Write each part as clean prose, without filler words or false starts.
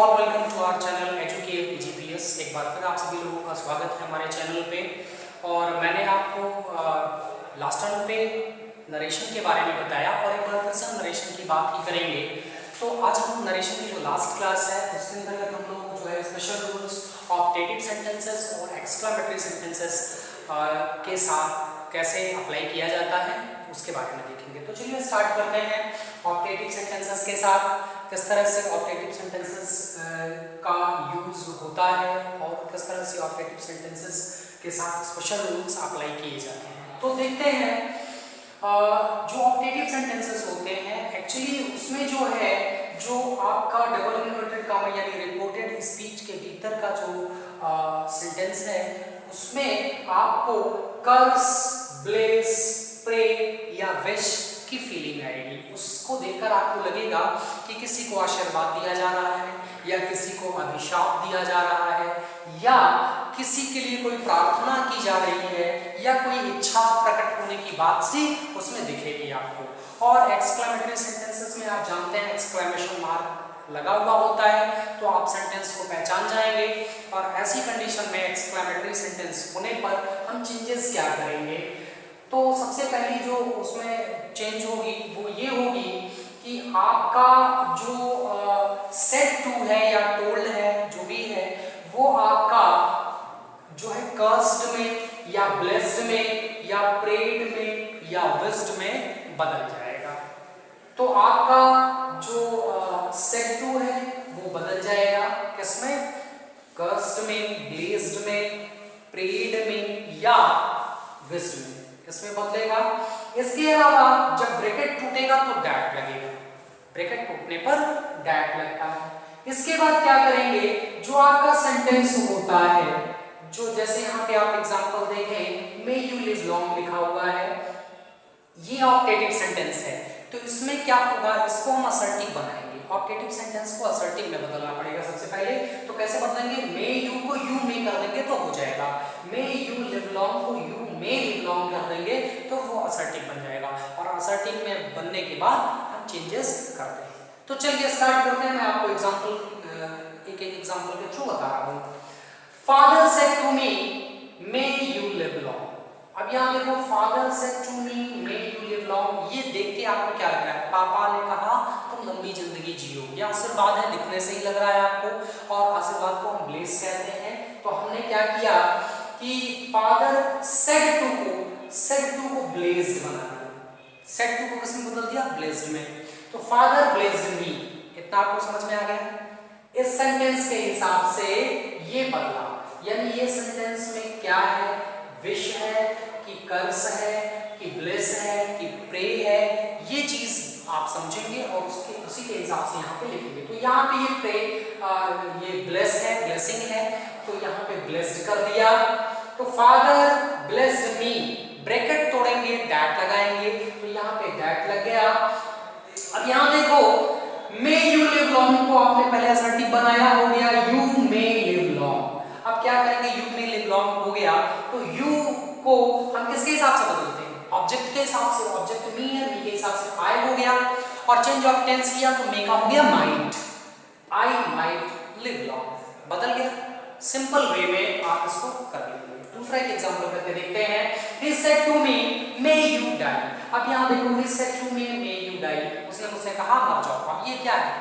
All welcome to our channel educate GPS. एक बार फिर आप सभी लोगों का स्वागत है हमारे चैनल पे। और मैंने आपको लास्ट टाइम पे नरेशन के बारे में बताया और एक बार फिर से हम नरेशन की बात ही करेंगे। तो आज हम नरेशन की जो लास्ट क्लास है उसके अंतर्गत हम लोग जो है स्पेशल रूल्स, ऑप्टेटिव सेंटेंसेस और एक्सक्लेमेटरी सेंटेंसेस के साथ कैसे अप्लाई किया जाता है उसके बारे में देखेंगे। तो चलिए स्टार्ट करते हैं ऑप्टेटिव सेंटेंसेस के साथ। किस तरह से ऑप्टेटिव सेंटेंसेस का यूज होता है और किस तरह से ऑप्टेटिव सेंटेंसेस के साथ स्पेशल रूल्स अप्लाई किए जाते हैं। तो देखते हैं जो ऑप्टेटिव सेंटेंसेस होते हैं एक्चुअली उसमें जो है जो आपका डबल इन्वर्टेड कॉमा यानी रिपोर्टेड स्पीच के भीतर का जो सेंटेंस है उसमें आपको कर्स, ब्लेस, प्रे या विश की फीलिंग आएगी। उसको देखकर आपको लगेगा कि किसी को आशीर्वाद दिया जा रहा है या किसी को अभिशाप दिया जा रहा है या किसी के लिए कोई प्रार्थना की जा रही है या कोई इच्छा प्रकट होने की बात सी उसमें दिखेगी आपको। और एक्सक्लेमेटरी सेंटेंसेस में आप जानते हैं एक्सक्लेमेशन मार्क लगा हुआ होता है तो आप सेंटेंस को पहचान जाएंगे। और ऐसी कंडीशन में एक्सक्लेमेटरी सेंटेंस होने पर हम चेंजेस क्या करेंगे। तो सबसे पहली जो उसमें चेंज होगी वो ये होगी कि आपका जो सेड टू है या टोल्ड है जो भी है वो आपका जो है कर्स्ड में या ब्लेस्ड में या प्रेड में या विस्ड में बदल जाएगा। तो आपका जो सेड टू है वो बदल जाएगा किसमें, कर्स्ड में, ब्लेस्ड में, प्रेड में या विस्ड में, इसमें बदलेगा। इसके अलावा जब ब्रैकेट टूटेगा तो डैट लगेगा, ब्रैकेट टूटने पर डैट लगता है। इसके बाद क्या करेंगे, जो आपका सेंटेंस होता है जो जैसे यहाँ पे आप एग्जांपल देखें मे यू लिव लॉन्ग लिखा हुआ है, ये ऑप्टेटिव सेंटेंस है। तो इसमें क्या होगा, इसको हम असर्टिव बनाएंगे। ऑप्टेटिव सेंटेंस को असर्टिव में बदलना पड़ेगा सबसे पहले। तो कैसे बदलेंगे, मे यू को यू मे कर देंगे तो हो जाएगा, मे यू लिव लॉन्ग को यू मे लिव लॉन्ग कर देंगे तो वो असर्टिव बन जाएगा। और असर्टिव में बनने के बाद हम चेंजेस करते हैं। तो चलिए स्टार्ट करते हैं। मैं आपको एग्जांपल एक एग्जांपल के थ्रू बता रहा हूँ। Father said to me may you live long. अब यहाँ देखो father said to me may you live long, ये देख के आपको क्या लग रहा है, पापा ने कहा तुम लंबी जिंदगी जियो। ये आशीर्वाद है, दिखने से ही लग रहा है आपको। और आशीर्वाद को हम ब्लेस कहते हैं। तो हमने क्या किया कि फादर सेड टू को ब्लेस्ड बना दिया। सेड टू को किसमें बदल दिया, ब्लेस्ड में। तो फादर ब्लेस्ड मी, इतना आपको समझ में आ गया। इस सेंटेंस के हिसाब से ये बदला, यानी ये सेंटेंस में क्या है, विश है कि कर्स है कि ब्लेस है कि प्रे है, ये चीज आप समझेंगे और उसके उसी के हिसाब से यहाँ पे लिखेंगे। तो यहाँ पे ये प्रे ये ब्लेस है, ब्लेसिंग है, तो यहाँ पे ब्लेस्ड कर दिया। तो फादर ब्लेस्ड मी, ब्रैकेट तोड़ेंगे डैट लगाएंगे तो यहाँ पे डैट लग गया। अब यहाँ देखो मे यू लिव लॉन्ग को आपने पहले असर्टिव बनाया, हो गया यू मे लिव लॉन्ग। अब क्या करेंगे, यू मे लिव लॉन्ग हो गया तो यू को हम किसके हिसाब से बदलते हैं, ऑब्जेक्ट के हिसाब से। ऑब्जेक्ट मी है, मी के हिसाब से आई हो गया। और चेंज ऑफ टेंस किया तो मे का हो गया might, I might live long, बदल गया। सिंपल वे में आप इसको कर लीजिए। दूसरा एक एग्जांपल करके देखते हैं। he said to me may you die। अब यहाँ देखो he said to me may you die, उसने मुझसे कहा मर जाओ। अब ये क्या है,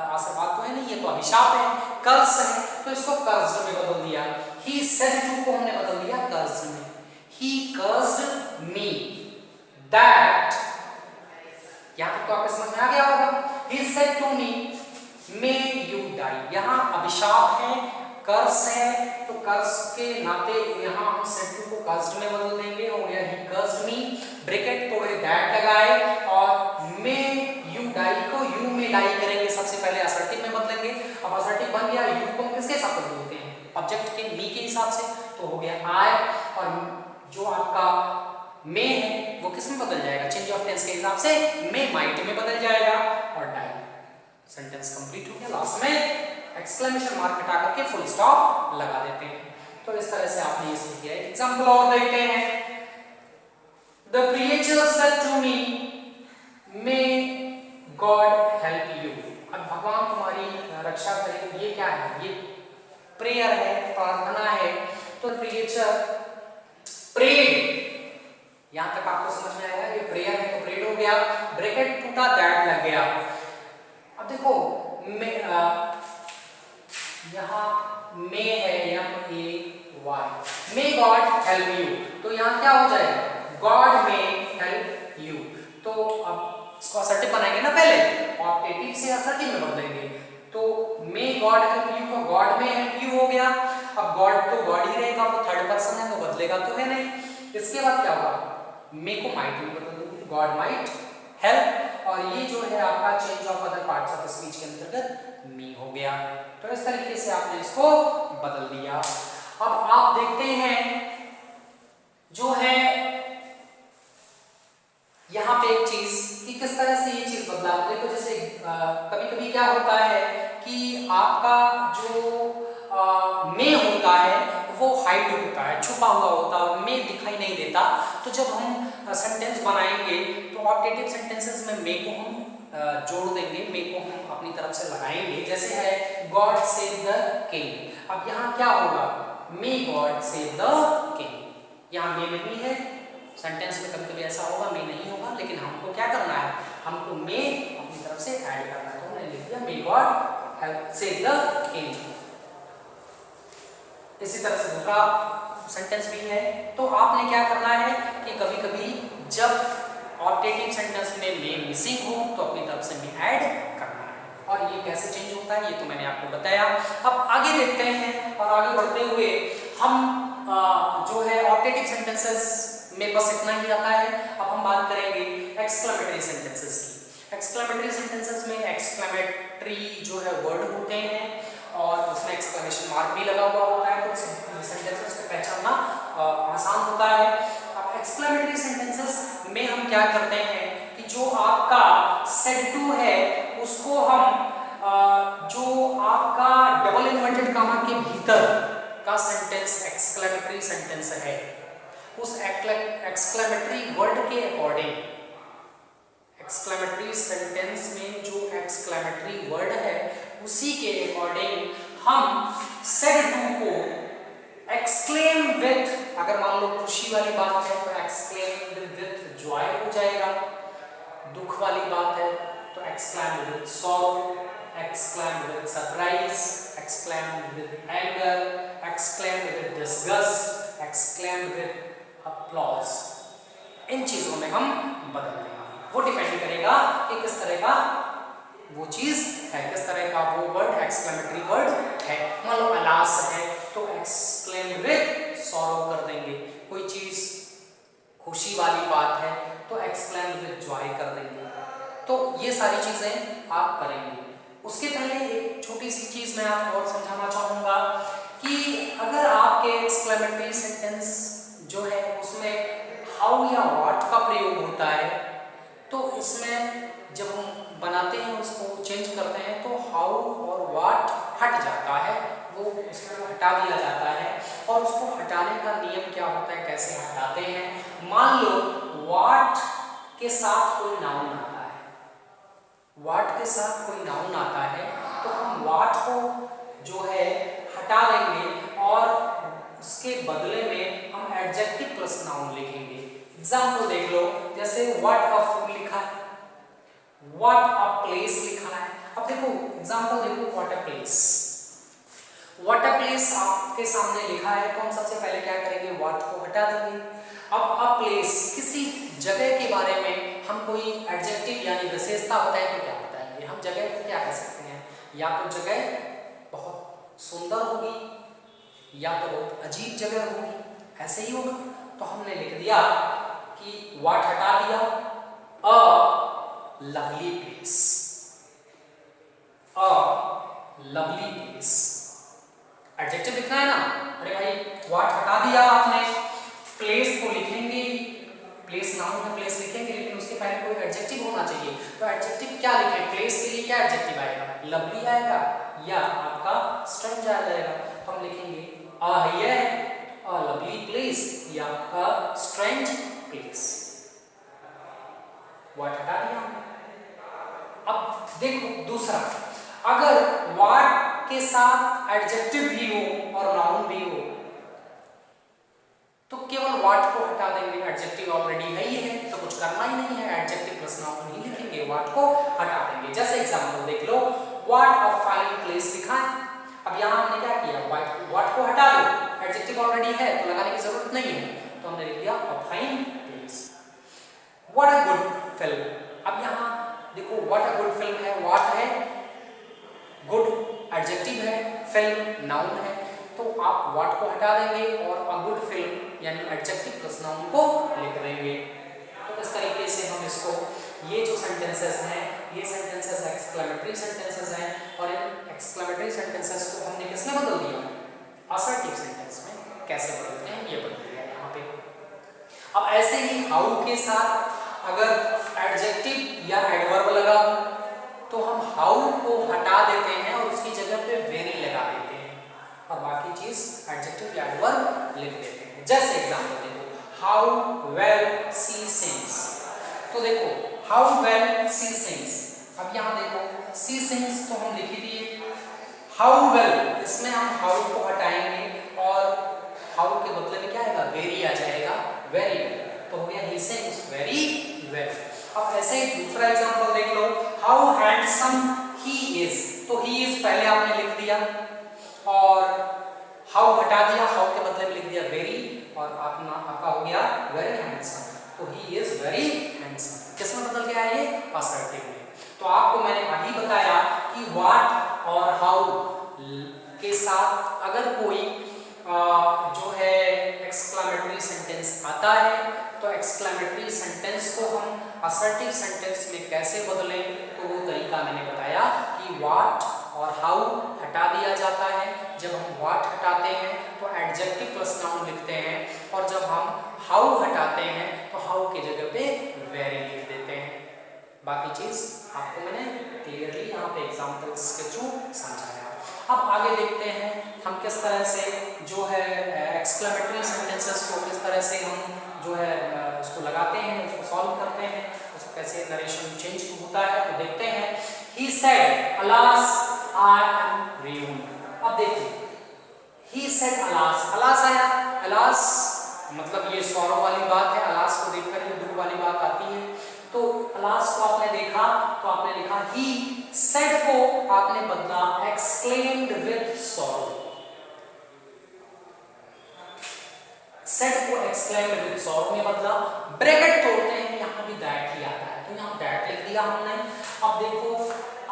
आशीर्वाद तो है नहीं, ये तो अभिशाप है, कर्स है, तो इसको कर्स में बदल दिया। he said to को हमने बदल दिया कर्स में, he cursed me that, यहाँ तक तो आपको समझ में आ गया होगा। he said to me may you die, यहाँ अभिशाप है, कर्स है, तो कर्स के नाते यहाँ हम सेड टू को कर्स्ड में बदल देंगे, हो गया ही कर्स्ड मी, ब्रैकेट तोड़े दैट लगाए और मे यू डाई को यू में डाई करेंगे, सबसे पहले असर्टिव में बदलेंगे। अब असर्टिव बन गया, यू को हम किसके हिसाब से बदलते हैं, ऑब्जेक्ट के मी के हिसाब से, तो हो गया आई। और जो आपका मे है वो किस में बदल जाएगा, चेंज ऑफ टेंस के हिसाब से मे माइट में बदल जाएगा और डाई। सेंटेंस कंप्लीट हो गया। लास्ट में एक्सक्लेमेशन मार्क हटा करके फुल स्टॉप लगा देते हैं। तो इस तरह से आपने ये सीख लिया। एक एग्जांपल और देखते हैं। The creature said to me, may God help you। अब भगवान तुम्हारी रक्षा करेगी। ये क्या है? ये प्रेयर है, प्रार्थना है। तो क्रिएचर प्रेड, यहां तक आपको समझ में आया? ये प्रेयर है तो प्रेड हो गया, ब्रैकेट टूटा दैट लग गया। अब देखो यहाँ मे है, MAY, may God help you, तो यहाँ क्या हो जाएगा? God may help you. तो अब इसको असर्टिव बनाएंगे ना, पहले ऑप्टेटिव से असर्टिव में बदलेंगे। तो मे गॉड हेल्प यू को गॉड में हेल्प यू हो गया। अब गॉड तो गॉड ही रहेगा, वो थर्ड पर्सन है तो बदलेगा तो है नहीं। इसके बाद क्या होगा? मे को माइट में बदल देंगे, गॉड माइट हेल्प, और ये जो है आपका change of other parts of speech के अंतर्गत मी हो गया। तो इस तरीके से आपने इसको बदल दिया। अब आप देखते हैं जो है यहाँ पे एक चीज कि किस तरह से ये चीज बदला। देखो जैसे कभी-कभी क्या होता है कि आपका जो मे होता है वो हाइड होता है, छुपा हुआ होता है, मे दिखाई नहीं देता। तो जब हम सेंटेंस बनाएंगे तो ऑप्टेटिव सेंटेंसेस में मे को हम जोड़ देंगे, मे को हम अपनी तरफ से लगाएंगे। जैसे है गॉड सेव द किंग। अब यहाँ क्या होगा? May God save the king, यहाँ मे नहीं है। सेंटेंस में कभी-कभी ऐसा होगा मे नहीं होगा, लेकिन हमको क्या करना है? हमको मे अपनी तरफ से ऐड करना है। तो हमने लिख दिया may God help save the king. इसी तरह से दूसरा सेंटेंस भी है। तो आपने क्या करना है कि कभी-कभी जब ऑप्टेटिव सेंटेंस में मे मिसिंग हो तो अपनी तरफ से मे ऐड करना है। और ये कैसे चेंज होता है ये तो मैंने आपको बताया। अब आगे देखते हैं, और आगे बढ़ते हुए हम जो है ऑप्टेटिव सेंटेंसेस में बस इतना ही आता है। अब हम बात करेंगे एक्सक्लेमेटरी सेंटेंसेस की। एक्सक्लेमेटरी सेंटेंसेस में एक्सक्लेमेटरी जो है वर्ड होते हैं और उसमें एक्सक्लेमेशन मार्क भी लगा हुआ होता है, तो सेंटेंसेस को पहचानना आसान होता है। अब एक्सक्लेमेटरी सेंटेंसेस में हम क्या करते हैं कि जो आपका सेड टू है उसको हम जो आपका डबल इन्वर्टेड कॉमा के भीतर का सेंटेंस एक्सक्लेमेटरी सेंटेंस है, उस एक्सक्लेमेटरी वर्ड के अकॉर्डिंग, एक्सक्लेमेटरी सेंटेंस में जो एक्सक्लेमेटरी वर्ड है उसी के अकॉर्डिंग हम सेड टू को एक्सक्लेम विथ, अगर मान लो खुशी वाली बात है तो एक्सक्लेम विथ जॉय हो जाएगा, दुख वाली बात है तो exclaim with sorrow, exclaim with surprise, exclaim with anger, exclaim with disgust, exclaim with applause. इन चीजों में हम बदल देंगे। वो डिपेंड करेगा कि किस तरह का वो चीज है, किस तरह का वो वर्ड एक्सक्लेमेटरी वर्ड है। मान लो अलास है तो एक्सक्लेम विथ सॉरो कर देंगे। कोई चीज खुशी वाली बात है तो एक्सक्लेम विथ जॉय कर देंगे। तो ये सारी चीजें आप करेंगे। उसके पहले एक छोटी सी चीज मैं आपको और समझाना चाहूंगा कि अगर आपके एक्सक्लेमेटरी सेंटेंस जो है उसमें हाउ या व्हाट का प्रयोग होता है तो इसमें जब हम बनाते हैं उसको चेंज करते हैं तो हाउ और व्हाट हट जाता है, वो उसको हटा दिया जाता है। और उसको हटाने का नियम क्या होता है, कैसे हटाते हैं? मान लो व्हाट के साथ कोई नाउन आता है, व्हाट के साथ कोई नाउन आता है तो हम व्हाट को जो है हटा देंगे और उसके बदले में हम एडजेक्टिव प्लस नाउन लिखेंगे। एग्जाम्पल देख लो, जैसे व्हाट अ फूल लिखा है, व्हाट अ प्लेस लिखा है। अब देखो एग्जाम्पल देखो, what a place, what a place आपके सामने लिखा है तो हम सबसे पहले क्या करेंगे? व्हाट को हटा देंगे। अब अ प्लेस, किसी जगह के बारे में हम कोई एडजेक्टिव यानी विशेषता बताएं तो क्या बताएंगे? हम जगह को क्या कह सकते हैं? या तो जगह बहुत सुंदर होगी या तो बहुत अजीब जगह होगी, ऐसे ही होगा। तो हमने लिख दिया कि व्हाट हटा दिया, a lovely place, a lovely place. Adjective लिखना है ना, अरे भाई व्हाट हटा दिया आपने, प्लेस को लिखेंगे, प्लेस नाउन है प्लेस लिखेंगे, लेकिन उसके पहले कोई एडजेक्टिव होना चाहिए। तो एडजेक्टिव क्या लिखें? प्लेस के लिए क्या एडजेक्टिव आएगा? लवली आएगा या आपका स्ट्रेंज आ जाएगा। तो हम लिखेंगे अ लवली प्लेस या अ स्ट्रेंज प्लेस। व्हाट हटा दिया हमने। अब देखो दूसरा, अगर व्हाट एडजेक्टिव भी हो और नाउन भी हो तो केवल व्हाट को हटा देंगे, एडजेक्टिव ऑलरेडी है ही है तो कुछ करना ही नहीं है, एडजेक्टिव प्लस नाउन ही लिखेंगे, व्हाट को हटा देंगे। जैसे एग्जांपल देख लो, व्हाट ऑफ फाइन प्लेस लिखा है, अब यहाँ हमने क्या किया, व्हाट को हटा दो, एडजेक्टिव ऑलरेडी है तो लगाने की जरूरत नहीं है, तो हमने लिख दिया a fine place. What a good film, अब यहाँ देखो व्हाट अ गुड फिल्म है, व्हाट है, गुड एडजेक्टिव है, फिल्म नाउन है, तो आप व्हाट को हटा देंगे और अ गुड फिल्म यानी एडजेक्टिव प्लस नाउन को लिख देंगे। तो इस तरीके से हम इसको, ये जो सेंटेंसेस हैं ये सेंटेंसेस एक्सक्लेमेटरी सेंटेंसेस हैं और इन एक्सक्लेमेटरी सेंटेंसेस को हमने किसमें बदल दिया, असर्टिव सेंटेंस में। कैसे बदलते हैं ये बदल दिया यहाँ पे। अब ऐसे ही हाउ के साथ अगर एडजेक्टिव या एडवर्ब लगा हो तो हम हाउ को हटा देते हैं और उसकी जगह पे वेरी लगा देते हैं और बाकी चीज एडजेक्टिव या एडवर्ब लिख देते हैं। जैसे एग्जांपल देखो, हाउ वेल शी सिंग्स, तो देखो हाउ वेल शी सिंग्स, अब यहाँ देखो शी सिंग्स तो हम लिख ही दिए, हाउ वेल इसमें हम हाउ को हटाएंगे और हाउ के बदले में क्या आएगा, वेरी आ जाएगा, वेरी वेल, तो हो गया ही सिंग्स वेरी वेल। अब ऐसे ही दूसरा एग्जांपल देख लो, हाउ हैंडसम ही इज, तो ही इज पहले आपने लिख दिया और हाउ हटा दिया, हाउ के बदले में लिख दिया वेरी और आपका हो गया वेरी हैंडसम, तो ही इज वेरी हैंडसम। किसमें बदल गया ये, असर्टिव में। तो आपको मैंने अभी बताया कि व्हाट और हाउ के साथ अगर कोई जो है एक्सक्लेमेटरी सेंटेंस आता है तो एक्सक्लेमेटरी सेंटेंस को हम असर्टिव सेंटेंस में कैसे बदलें, तो वो तरीका मैंने बताया कि व्हाट और हाउ हटा दिया जाता है। जब हम व्हाट हटाते हैं तो एडजेक्टिव प्लस नाउन लिखते हैं और जब हम हाउ हटाते हैं तो हाउ की जगह पे वेरी लिख देते हैं। बाकी चीज आपको मैंने क्लियरली यहाँ पे एग्जांपल्स के थ्रू समझाया। अब आगे देखते हैं हम किस तरह से जो है एक्सक्लेमेटरी सेंटेंसेस को किस तरह से हम जो है उसको लगाते हैं, उसको सॉल्व करते हैं, उसको कैसे नरेशन चेंज होता है, तो देखते हैं। He said, alas, I am ruined. अब देखिए, he said alas, alas आया, alas मतलब ये सॉरो वाली बात है, alas को देखकर ये दुख वाली बात आती है, तो alas को आपने देखा तो आपने लिखा he said को आपने बदला exclaimed with sorrow, said को exclaimed with sorrow में बदला, ब्रैकेट तोड़ते हैं यहाँ भी that ही आता है तो यहाँ that लिख दिया हमने। अब देखो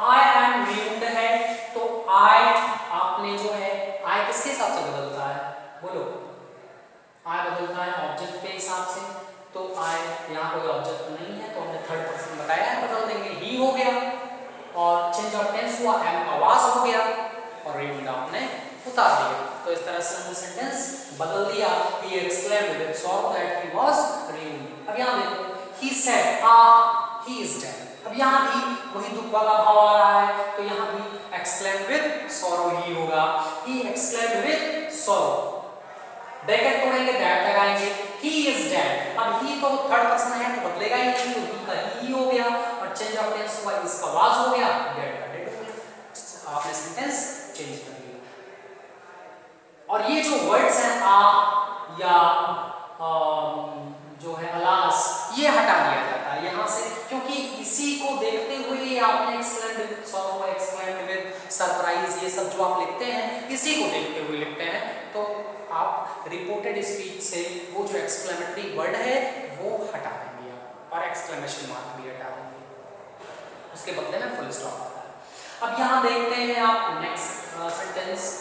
I am ruined है तो I आपने जो है I किसके हिसाब से बदलता है, बोलो, I बदलता है ऑब्जेक्ट के हिसाब से, तो I यहाँ कोई ऑब्जेक्ट नहीं है तो हमने थर्ड पर्सन बताया है, बदल देंगे, he हो गया और चेंज ऑफ टेंस हुआ, am का was हो गया और ruined आपने उतार दिया। तो इस तरह से हमने सेंटेंस बदल दिया, he exclaimed with sorrow that he was ruined। अब यहाँ देखो, he said he is dead, अब यहाँ भी वही दुख वाला भाव आ रहा है तो यहाँ भी exclaimed with sorrow ही होगा, he exclaimed with sorrow, bracket तोड़ेंगे that लगाएंगे, he is dead, अब he तो थर्ड पर्सन है तो बदलेगा ही नहीं, तो he का he हो गया और चेंज ऑफ टेंस हुआ, इसका was हो गया, dead का dead हो गया, आपने सेंटेंस चेंज कर दिया। और ये जो वर्ड्स हैं आ या जो है अलास, ये हटा दिया जाता है यहाँ से, क्योंकि इसी को देखते हुए आपने exclaimed with sorrow, exclaimed with surprise, ये सब जो आप लिखते हैं इसी को देखते हुए लिखते हैं, तो आप रिपोर्टेड स्पीच से वो जो एक्सक्लेमेटरी वर्ड है वो हटा देंगे आप और एक्सक्लेमेशन मार्क भी हटा देंगे, उसके बदले में फुल स्टॉप आता है। अब यहाँ देखते हैं आप next sentence,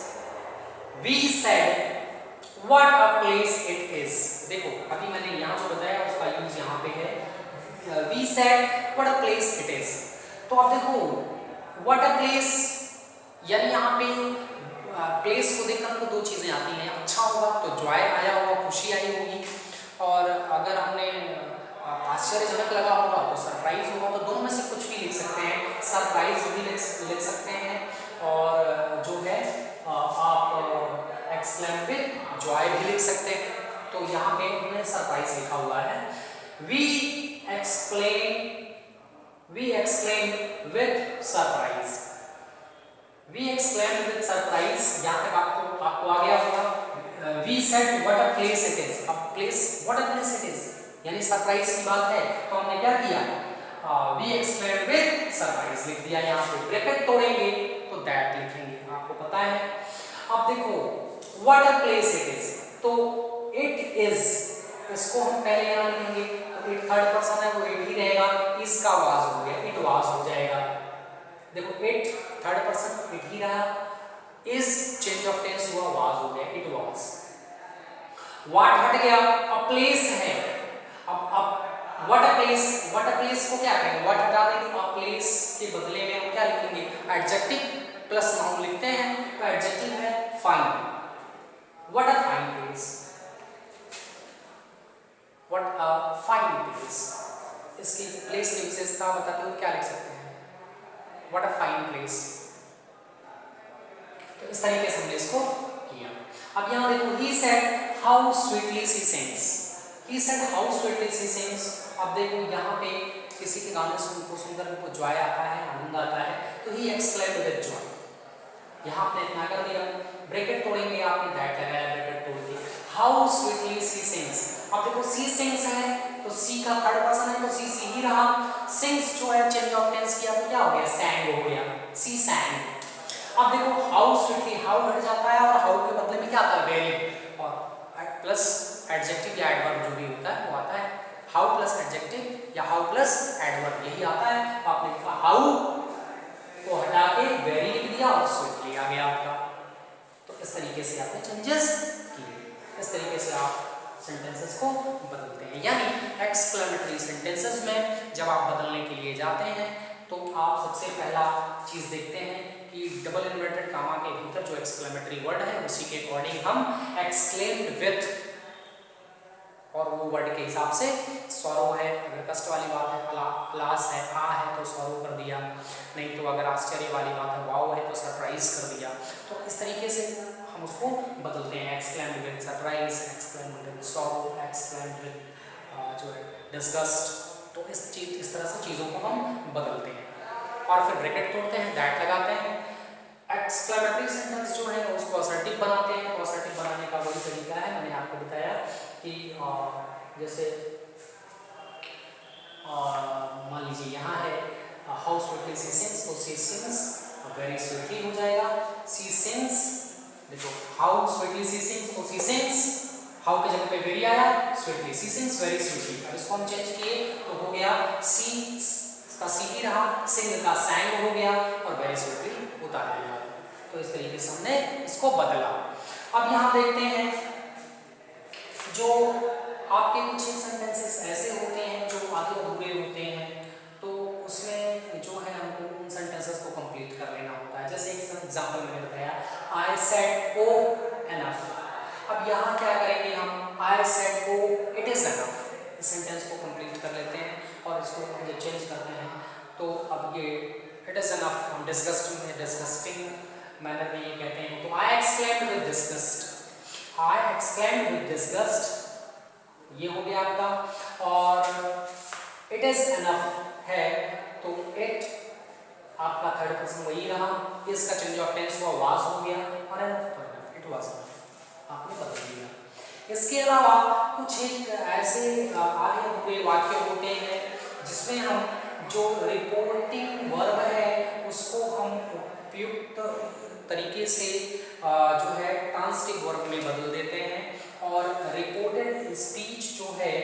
we said what a place it is, देखो अभी मैंने यहाँ जो बताया उसका यूज यहाँ पे है, we said what a place it is, तो अब देखो what a place यानी यहाँ पे प्लेस को देखकर हमको दो चीजें आती हैं, अच्छा होगा तो जॉय आया होगा, खुशी आई होगी, और अगर हमने आश्चर्यजनक लगा होगा तो सरप्राइज होगा, तो दोनों में से कुछ भी लिख सकते हैं, सरप्राइज भी लिख सकते हैं और जो है आप एक्सक्लेम विद जॉय भी लिख सकते हैं, तो यहाँ पे हमने सरप्राइज लिखा हुआ है, we exclaim with surprise, we exclaimed with surprise, यहाँ तक आपको आ गया होगा। We said what a place it is, अब place what a place it is यानी सरप्राइज की बात है, तो हमने क्या किया, वी एक्सक्लेम्ड विद सरप्राइज लिख दिया। यहाँ पे ब्रैकेट तोड़ेंगे तो दैट लिखेंगे, आपको पता है। अब देखो what a place it is, तो इट इज, इसको हम पहले यहाँ लिखेंगे, तो इट थर्ड पर्सन है वो इट ही रहेगा, इसका वाज हो गया इट वाज हो जाएगा। देखो इट थर्ड पर्सन इट ही रहा, इज चेंज ऑफ टेंस हुआ, वाज हो गया इट वाज। व्हाट हट गया, अ प्लेस है, अब व्हाट अ प्लेस को क्या करेंगे, व्हाट हटा देंगे, अ प्लेस के बदले में हम क्या लिखेंगे, एडजेक्टिव प्लस नाउन लिखते हैं, तो एडजेक्टिव है fine, what a fine place, what a fine place. इसकी प्लेस की विशेषता बताते हुए क्या लिख सकते हैं, व्हाट अ फाइन प्लेस। तो इस तरीके से हमने इसको किया। अब यहाँ देखो he said how sweetly she sings, he said how sweetly she sings. अब देखो यहाँ पे किसी के गाने को सुनकर उनको जॉय आता है, आनंद आता है, तो ही एक्सक्लेम्ड विद जॉय, यहाँ आपने इतना कर दिया। ब्रैकेट तोड़ेंगे, आपने दैट लगाया ब्रैकेट तोड़ के, हाउ स्वीटली शी सिंग्स। अब देखो शी सिंग्स है तो सी का थर्ड पर्सन है तो सी ही रहा, सिंग्स जो है चेंज ऑफ टेंस किया तो क्या हो गया, सैंग हो गया, सी सैंग। अब देखो हाउ स्वीटली, हाउ हट जाता है और हाउ के बदले में क्या आता है, वेरी, और प्लस एडजेक्टिव या एडवर्ब जो भी होता है वो आता है, हाउ प्लस एडजेक्टिव या हाउ प्लस एडवर्ब यही आता है। तो आपने लिखा हाउ को हटा के वेरी लिख दिया और स्वीटली आ गया आपका। तो इस तरीके से आपने चेंजेस किए, इस तरीके से आप सेंटेंसेस को बदलते हैं। यानी एक्सक्लेमेटरी सेंटेंसेस में जब आप बदलने के लिए जाते हैं तो आप सबसे पहला चीज देखते हैं कि डबल इन्वर्टेड कामा के भीतर जो एक्सक्लेमेटरी वर्ड है उसी के अकॉर्डिंग हम एक्सक्लेम्ड विथ, और वो वर्ड के हिसाब से सॉरो है, अगर कष्ट वाली बात है अलास है, आ है तो सॉरो कर दिया, नहीं तो अगर आश्चर्य वाली बात है वाओ है तो सरप्राइज कर दिया। तो इस तरीके से हम उसको बदलते हैं, exclaimed with surprise, exclaimed with sorrow, exclaimed with जो है डिस्गस्ट। तो इस तरह से चीज़ों को हम बदलते हैं और फिर ब्रैकेट तोड़ते हैं, दैट लगाते हैं। एक्सक्लेमेटरी सेंटेंस जो है उसको असर्टिव बनाते हैं, तो असर्टिव बनाने का वही तरीका है मैंने आपको बताया कि जैसे मान लीजिए यहाँ है हाउ स्वीटली शी सिंग्स, तो शी सिंग्स वेरी स्वीटली हो जाएगा, शी सिंग्स, देखो हाउ स्वीटली शी सिंग्स, तो शी सिंग्स हाउ के जगह पे वेरी आया, sweetly she sings very sweetly. अब इसको हम चेंज किए तो हो गया सी का सी ही रहा, सिंग का सैंग हो गया और वेरी स्वीटली उतार दिया। तो इस तरीके से हमने इसको बदला। अब यहाँ देखते हैं जो आपके कुछ सेंटेंसेस ऐसे होते हैं जो आधे अधूरे होते हैं, तो उसमें जो है हमको उन सेंटेंसेस को कंप्लीट कर लेना होता है। जैसे एक एग्जांपल मैंने बताया, आई सेड ओ एनफ। अब यहाँ क्या करेंगे हम, I said oh it is enough, इस सेंटेंस को कंप्लीट कर लेते हैं और इसको हम जब चेंज करते हैं तो अब ये इट इज एनफ हम डिस्गस्टिंग मैनर में ये कहते हैं। तो आई exclaimed with disgust, I exclaimed with disgust ये हो गया आपका। और इट इज एनफ है तो इट आपका थर्ड पर्सन वही रहा, इसका चेंज ऑफ टेंस हुआ वाज हो गया और एनफ पर इट वाज एनफ आपने बदल दिया। इसके अलावा कुछ एक ऐसे आगे हुए वाक्य होते हैं जिसमें हम जो रिपोर्टिंग वर्ब है उसको हम उपयुक्त तरीके से जो है ट्रांसिटिव वर्ब में बदल देते हैं और रिपोर्टेड स्पीच जो है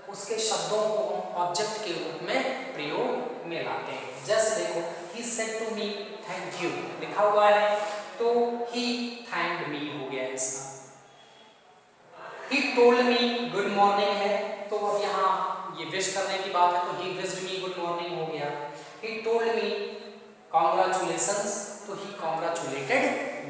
उसके शब्दों को हम ऑब्जेक्ट के रूप में प्रयोग में लाते हैं। जैसे देखो he said to me thank you लिखा हुआ है तो ही थैंक्ड मी हो गया इसका। He told me good morning है तो अब यहाँ ये विश करने की बात है तो he wished me good morning हो गया। ही टोल्ड मी कॉन्ग्रेचुलेशंस तो ही कॉन्ग्रेचुलेटेड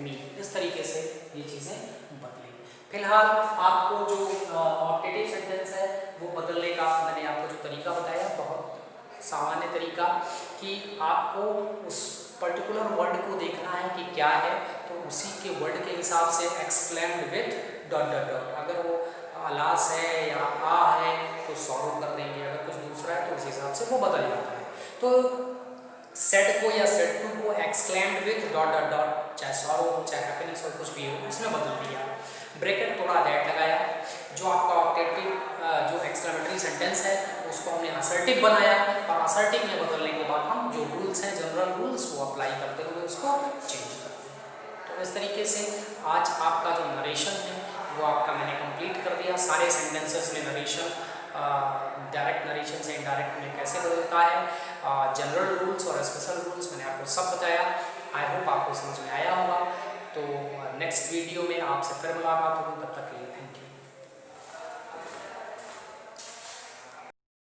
मी। इस तरीके से ये चीजें बदलेंगी। फिलहाल आपको जो ऑप्टेटिव सेंटेंस है वो बदलने का मैंने आपको जो तरीका बताया बहुत सामान्य तरीका कि आपको उस पर्टिकुलर वर्ड को देखना है कि क्या है तो उसी के वर्ड के हिसाब से exclaimed with dot dot dot, अगर वो अलास है या आ है तो सॉरो कर देंगे, अगर कुछ दूसरा है तो उस हिसाब से वो बदल जाता है। तो सेड को या सेड टू को exclaimed with dot dot dot, चाहे सॉरो हो चाहे हैप्पीनेस हो कुछ भी हो, उसमें बदल दिया। ब्रैकेट थोड़ा दैट लगाया। जो आपका ऑक्टेटिव जो एक्सक्लेमेटरी सेंटेंस है उसको हमने असर्टिव बनाया, और असर्टिव में बदलने के बाद हम जो रूल्स हैं जनरल रूल्स वो अप्लाई करते हुए उसको चेंज करते हैं। तो इस तरीके से आज आपका जो नरेशन है वो आपका मैंने कंप्लीट कर दिया। सारे सेंटेंसेस में नरेशन, डायरेक्ट नरेशन से इनडायरेक्ट में कैसे बदलता है, जनरल रूल्स और स्पेशल रूल्स मैंने आपको सब बताया। आई होप आपको समझ में आया होगा। तो नेक्स्ट वीडियो में आपसे फिर मुलाकात होगी, तब तक